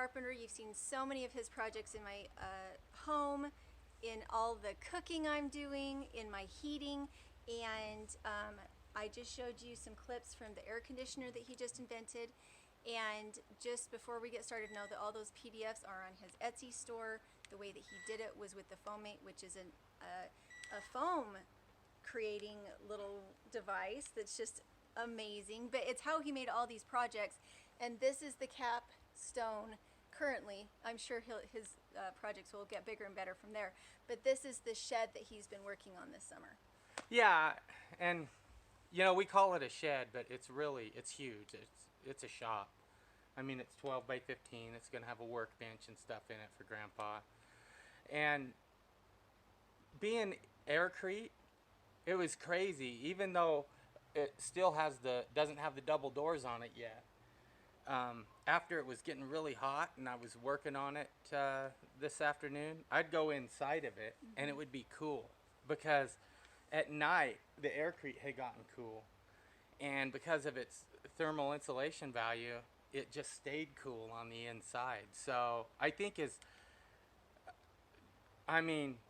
carpenter. You've seen so many of his projects in my home, in all the cooking I'm doing, in my heating, and I just showed you some clips from the air conditioner that he just invented. And just before we get started, know that all those PDFs are on his Etsy store. The way that he did it was with the Foamate, which is a foam creating little device that's just amazing. But it's how he made all these projects. And this is the capstone currently. I'm sure his projects will get bigger and better from there. But this is the shed that he's been working on this summer. Yeah, and you know, we call it a shed, but it's huge. It's a shop. I mean, it's 12 by 15. It's going to have a workbench and stuff in it for Grandpa. And being Aircrete, it was crazy. Even though it still doesn't have the double doors on it yet. After it was getting really hot and I was working on it this afternoon, I'd go inside of it and it would be cool because at night the Aircrete had gotten cool, and because of its thermal insulation value, it just stayed cool on the inside. So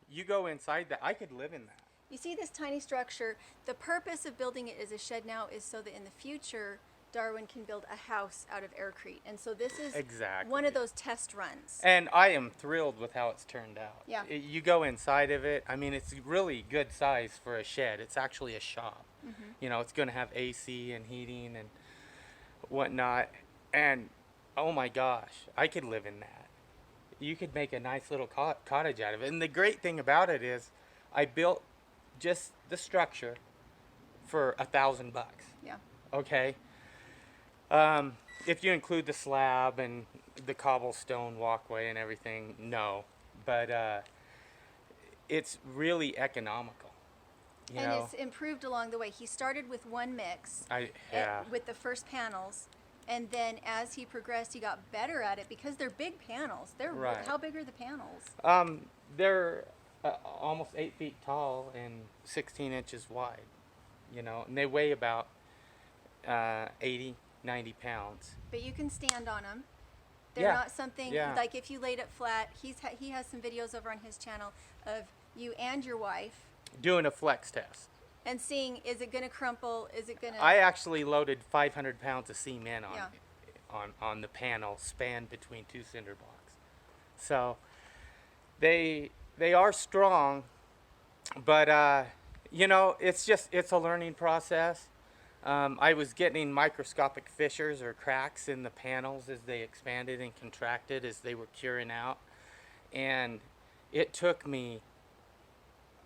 you go inside that, I could live in that. You see this tiny structure. The purpose of building it as a shed now is so that in the future Darwin can build a house out of Aircrete. And so this is exactly one of those test runs. And I am thrilled with how it's turned out. Yeah. You go inside of it, I mean, it's really good size for a shed. It's actually a shop. You know, it's going to have AC and heating and whatnot. And oh my gosh, I could live in that. You could make a nice little cottage out of it. And the great thing about it is I built just the structure for $1,000. Yeah. Okay. If you include the slab and the cobblestone walkway and everything, no. But it's really economical. You And know? it's improved along the way. He started with one mix Yeah. with the first panels. And then as he progressed, he got better at it because they're big panels. Right. How big are the panels? They're almost 8 feet tall and 16 inches wide. You know, and they weigh about 80, 90 pounds. But you can stand on them. They're Yeah. not something Yeah. like if you laid it flat. He has some videos over on his channel of you and your wife Doing a flex test. and seeing, is it going to crumple? Is it going to... I actually loaded 500 pounds of cement Yeah. on the panel spanned between two cinder blocks. So they are strong, but you know, it's a learning process. I was getting microscopic fissures or cracks in the panels as they expanded and contracted as they were curing out. And it took me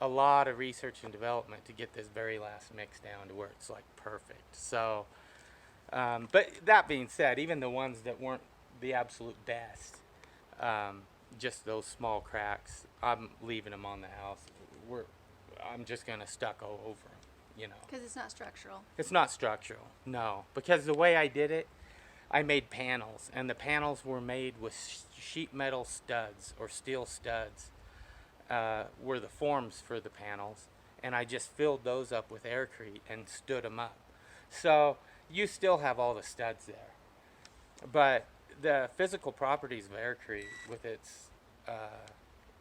a lot of research and development to get this very last mix down to where it's like perfect. So, but that being said, even the ones that weren't the absolute best, just those small cracks, I'm leaving them on the house. I'm just gonna stucco over them. You know, Because it's not structural. it's not structural, no. Because the way I did it, I made panels, and the panels were made with sheet metal studs or steel studs. Were the forms for the panels, and I just filled those up with Aircrete and stood them up. So you still have all the studs there, but the physical properties of Aircrete with its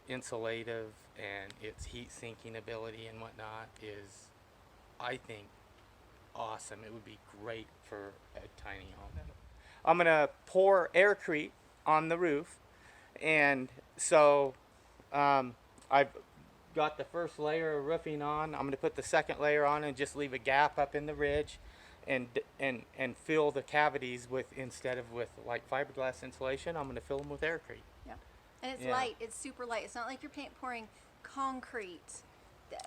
insulative and its heat sinking ability and whatnot is, I think, awesome. It would be great for a tiny home. I'm gonna pour Aircrete on the roof, and so I've got the first layer of roofing on. I'm gonna put the second layer on and just leave a gap up in the ridge, and fill the cavities with, instead of with like fiberglass insulation, I'm gonna fill them with Aircrete. Yeah. And it's Yeah. light. It's super light. It's not like you're pouring concrete.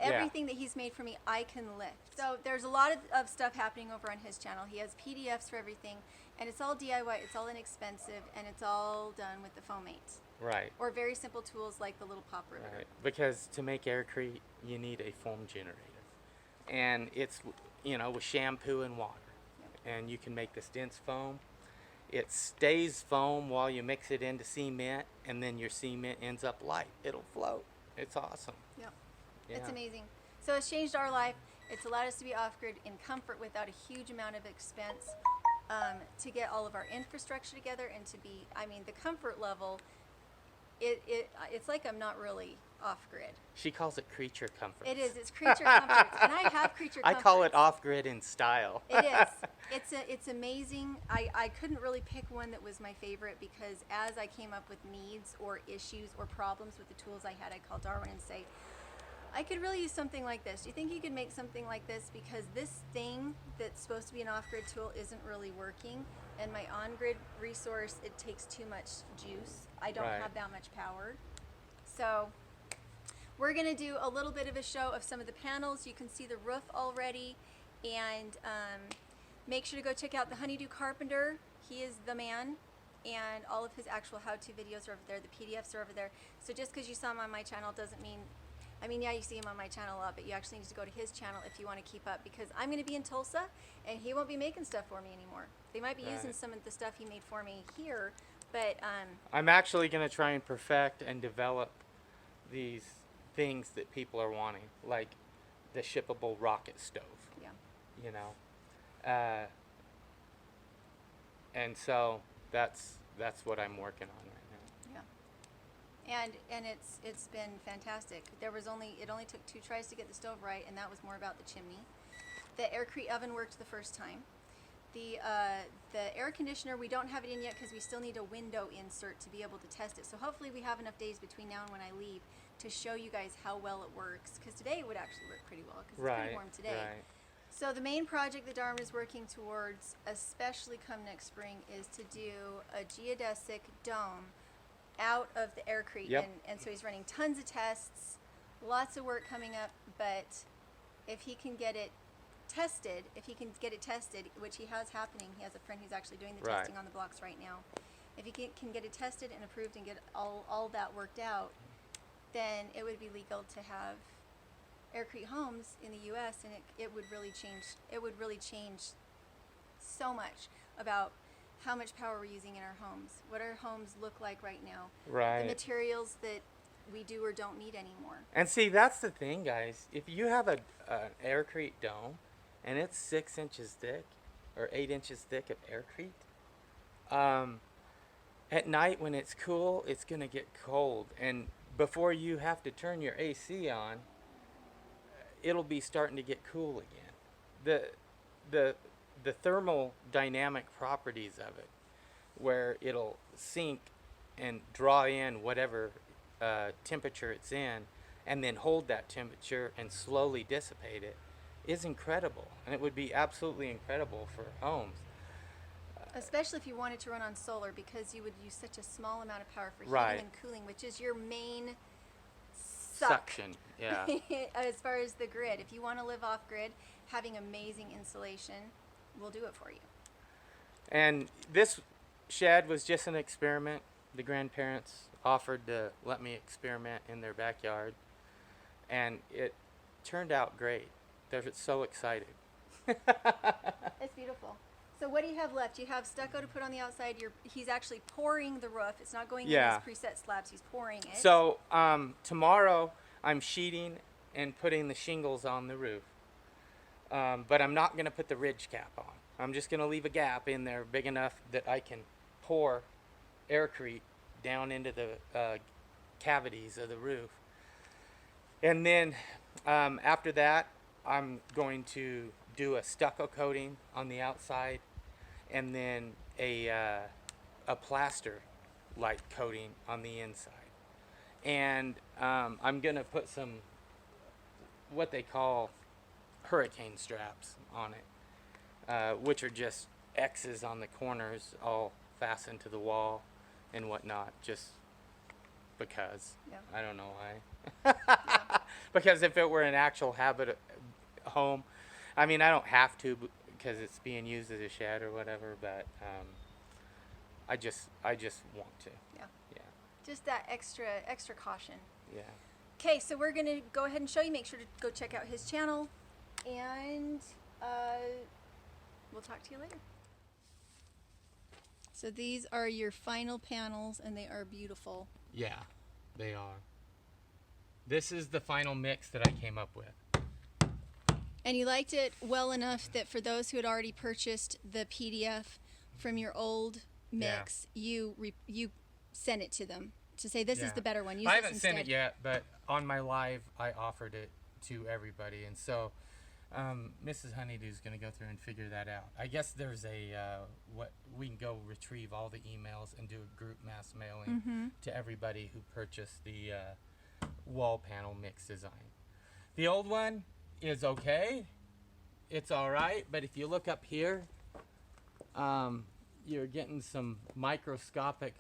Everything that he's made for me, I can lift. So there's a lot of stuff happening over on his channel. He has PDFs for everything, and it's all DIY. It's all inexpensive, and it's all done with the Foamate. Right. Or very simple tools like the little pop riveter. Right. Because to make Aircrete, you need a foam generator, and it's, you know, with shampoo and water, and you can make this dense foam. It stays foam while you mix it into cement, and then your cement ends up light. It'll float. It's awesome. Yeah. Yeah. It's amazing. So it's changed our life. It's allowed us to be off-grid in comfort without a huge amount of expense. to get all of our infrastructure together and to be, I mean, the comfort level, it's like I'm not really off grid. She calls it creature comforts. It is. It's creature comforts, and I have creature I comforts. call it off grid in style. It is. It's amazing. I couldn't really pick one that was my favorite because as I came up with needs or issues or problems with the tools I had, I'd call Darwin and say, I could really use something like this. Do you think you could make something like this? Because this thing that's supposed to be an off-grid tool isn't really working, and my on-grid resource, it takes too much juice. I don't Right. have that much power. So we're gonna do a little bit of a show of some of the panels. You can see the roof already, and make sure to go check out the Honeydew Carpenter. He is the man, and all of his actual how-to videos are over there. The PDFs are over there. So just because you saw him on my channel doesn't mean, I mean, yeah, you see him on my channel a lot, but you actually need to go to his channel if you want to keep up, because I'm going to be in Tulsa, and he won't be making stuff for me anymore. They might be using Right. some of the stuff he made for me here, but I'm actually going to try and perfect and develop these things that people are wanting, like the shippable rocket stove, yeah. you know. And so that's what I'm working on right now. And it's been fantastic. It only took 2 tries to get the stove right, and that was more about the chimney. The Aircrete oven worked the first time. The air conditioner, we don't have it in yet because we still need a window insert to be able to test it. So hopefully we have enough days between now and when I leave to show you guys how well it works. Because today it would actually work pretty well because it's pretty warm today. Right. So the main project that Darwin is working towards, especially come next spring, is to do a geodesic dome out of the Aircrete. Yep. And so he's running tons of tests, lots of work coming up, but if he can get it tested, which he has happening, he has a friend who's actually doing the Right. testing on the blocks right now. If he can get it tested and approved and get all that worked out, then it would be legal to have Aircrete homes in the U.S. and it would really change so much about how much power we're using in our homes, what our homes look like right now, Right. the materials that we do or don't need anymore. And see, that's the thing, guys. If you have an Aircrete dome, and it's 6 inches thick, or 8 inches thick of Aircrete, at night when it's cool, it's gonna get cold, and before you have to turn your AC on, it'll be starting to get cool again. The thermal dynamic properties of it, where it'll sink and draw in whatever temperature it's in, and then hold that temperature and slowly dissipate it, is incredible. And it would be absolutely incredible for homes. Especially if you wanted to run on solar, because you would use such a small amount of power for Right. heating and cooling, which is your main Suction, yeah. as far as the grid. If you want to live off grid, having amazing insulation will do it for you. And this shed was just an experiment. The grandparents offered to let me experiment in their backyard, and it turned out great. They're so excited. It's beautiful. So what do you have left? You have stucco to put on the outside. He's actually pouring the roof. It's not going Yeah. in his preset slabs. He's pouring it. So tomorrow I'm sheeting and putting the shingles on the roof, but I'm not going to put the ridge cap on. I'm just going to leave a gap in there big enough that I can pour Aircrete down into the cavities of the roof. And then after that, I'm going to do a stucco coating on the outside, and then a plaster like coating on the inside. And I'm going to put some what they call hurricane straps on it, which are just X's on the corners all fastened to the wall and whatnot, just because. Yeah. I don't know why. Because if it were an actual home, I mean, I don't have to because it's being used as a shed or whatever, but I just want to. Yeah. Yeah. Just that extra caution. Yeah. Okay, so we're gonna go ahead and show you. Make sure to go check out his channel, and we'll talk to you later. So these are your final panels, and they are beautiful. Yeah, they are. This is the final mix that I came up with. And you liked it well enough that for those who had already purchased the PDF from your old mix, you sent it to them to say this is Yeah. the better one. Use I this haven't sent it instead. yet, but on my live, I offered it to everybody, and so Mrs. Honeydew's going to go through and figure that out. I guess there's a what we can go retrieve all the emails and do a group mass mailing to everybody who purchased the wall panel mix design. The old one is okay. It's all right, but if you look up here, you're getting some microscopic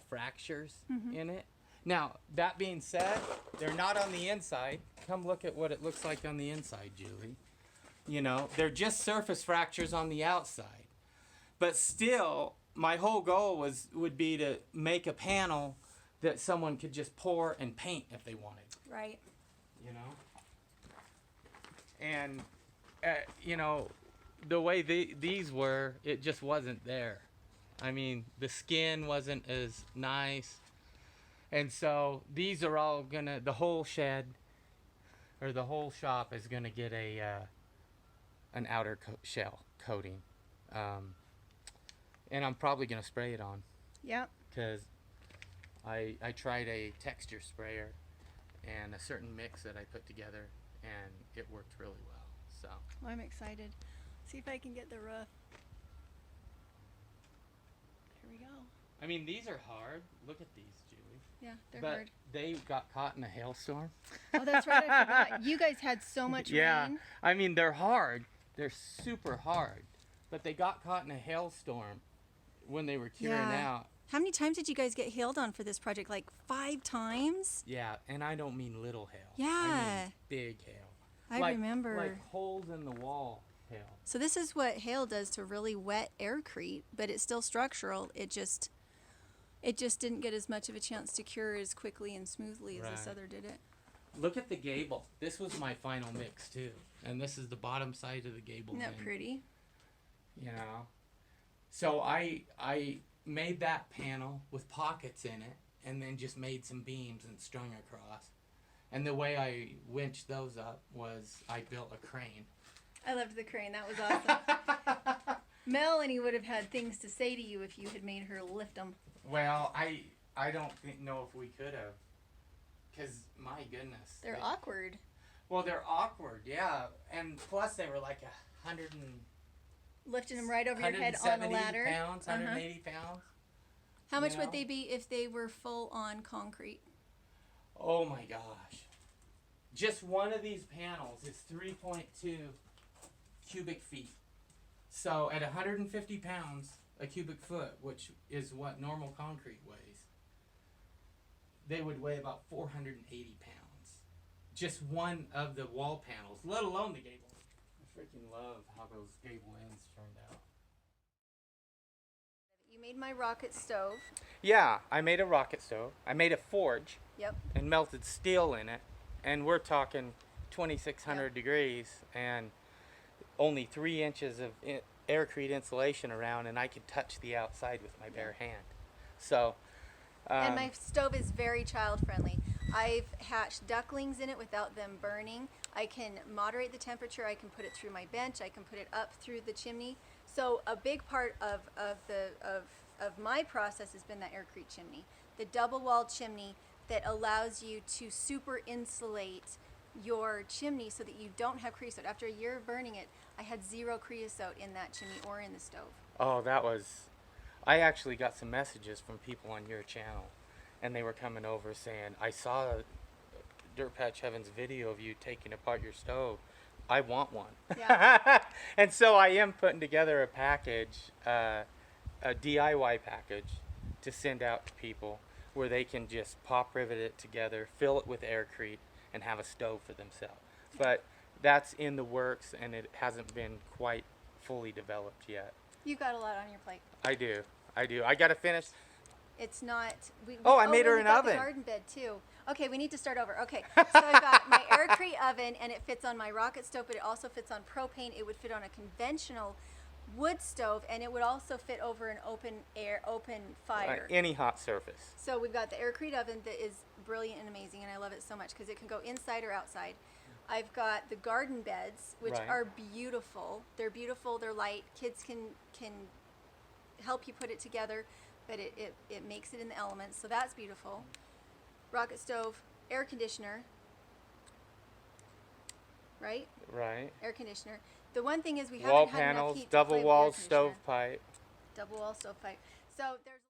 fractures in it. Now, that being said, they're not on the inside. Come look at what it looks like on the inside, Julie. You know, they're just surface fractures on the outside. But still, my whole goal would be to make a panel that someone could just pour and paint if they wanted. Right. You know? And, you know, the way these were, it just wasn't there. I mean, the skin wasn't as nice. And so these are all gonna, the whole shed, or the whole shop is gonna get an outer shell coating. And I'm probably gonna spray it on, Yep. because I tried a texture sprayer and a certain mix that I put together, and it worked really well. So Well, I'm excited. See if I can get the roof. Here we go. I mean, these are hard. Look at these, Julie. Yeah, they're But hard. they got caught in a hailstorm. Oh, that's right. I forgot. You guys had so much Yeah, rain. I mean, they're hard. They're super hard. But they got caught in a hailstorm when they were curing Yeah. out. How many times did you guys get hailed on for this project? Like 5 times? Yeah, and I don't mean little hail. I Yeah. mean big hail. I remember. Like holes in the wall hail. So this is what hail does to really wet aircrete, but it's still structural. It just didn't get as much of a chance to cure as quickly and smoothly as this Right. other did it. Look at the gable. This was my final mix too. And this is the bottom side of the gable. Isn't that end. pretty? You know, so I made that panel with pockets in it, and then just made some beams and strung across. And the way I winched those up was I built a crane. I loved the crane. That was awesome. Melanie would have had things to say to you if you had made her lift them. Well, I don't know if we could have, because my goodness, They're awkward. Well, they're awkward, yeah, and plus they were like 100 and Lifting them right over your head on a 170 ladder. pounds, 180 pounds. How much You would know? they be if they were full on concrete? Oh my gosh. Just one of these panels is 3.2 cubic feet. So at 150 pounds a cubic foot, which is what normal concrete weighs, they would weigh about 480 pounds. Just one of the wall panels, let alone the gable. I freaking love how those gable ends turned out. You made my rocket stove. Yeah, I made a rocket stove. I made a forge. Yep. And melted steel in it, and we're talking 2,600 degrees and only 3 inches of aircrete insulation around, and I could touch the outside with my bare hand. So And my stove is very child friendly. I've hatched ducklings in it without them burning. I can moderate the temperature. I can put it through my bench. I can put it up through the chimney. So a big part of my process has been that aircrete chimney, the double walled chimney that allows you to super insulate your chimney so that you don't have creosote. After a year of burning it, I had 0 creosote in that chimney or in the stove. oh, that was, I actually got some messages from people on your channel, and they were coming over saying, I saw Dirt Patch Heaven's video of you taking apart your stove. I want one. Yeah. And so I am putting together a package, a DIY package to send out to people where they can just pop rivet it together, fill it with aircrete, and have a stove for themselves. But that's in the works, and it hasn't been quite fully developed yet. You've got a lot on your plate. I do. I got to finish. It's not. Oh, I made her we an got oven. The garden bed too. Okay, we need to start over. Okay, so I've got my aircrete oven, and it fits on my rocket stove, but it also fits on propane. It would fit on a conventional wood stove, and it would also fit over an open fire. Any hot surface. So we've got the aircrete oven that is brilliant and amazing, and I love it so much because it can go inside or outside. I've got the garden beds, which Right. are beautiful. They're beautiful. They're light. Kids can help you put it together, but it makes it in the elements. So that's beautiful. Rocket stove, air conditioner. Right? Right. Air conditioner. The one thing is we Wall haven't had enough panels, heat to double play with wall air conditioner. stovepipe. Double wall stovepipe. So there's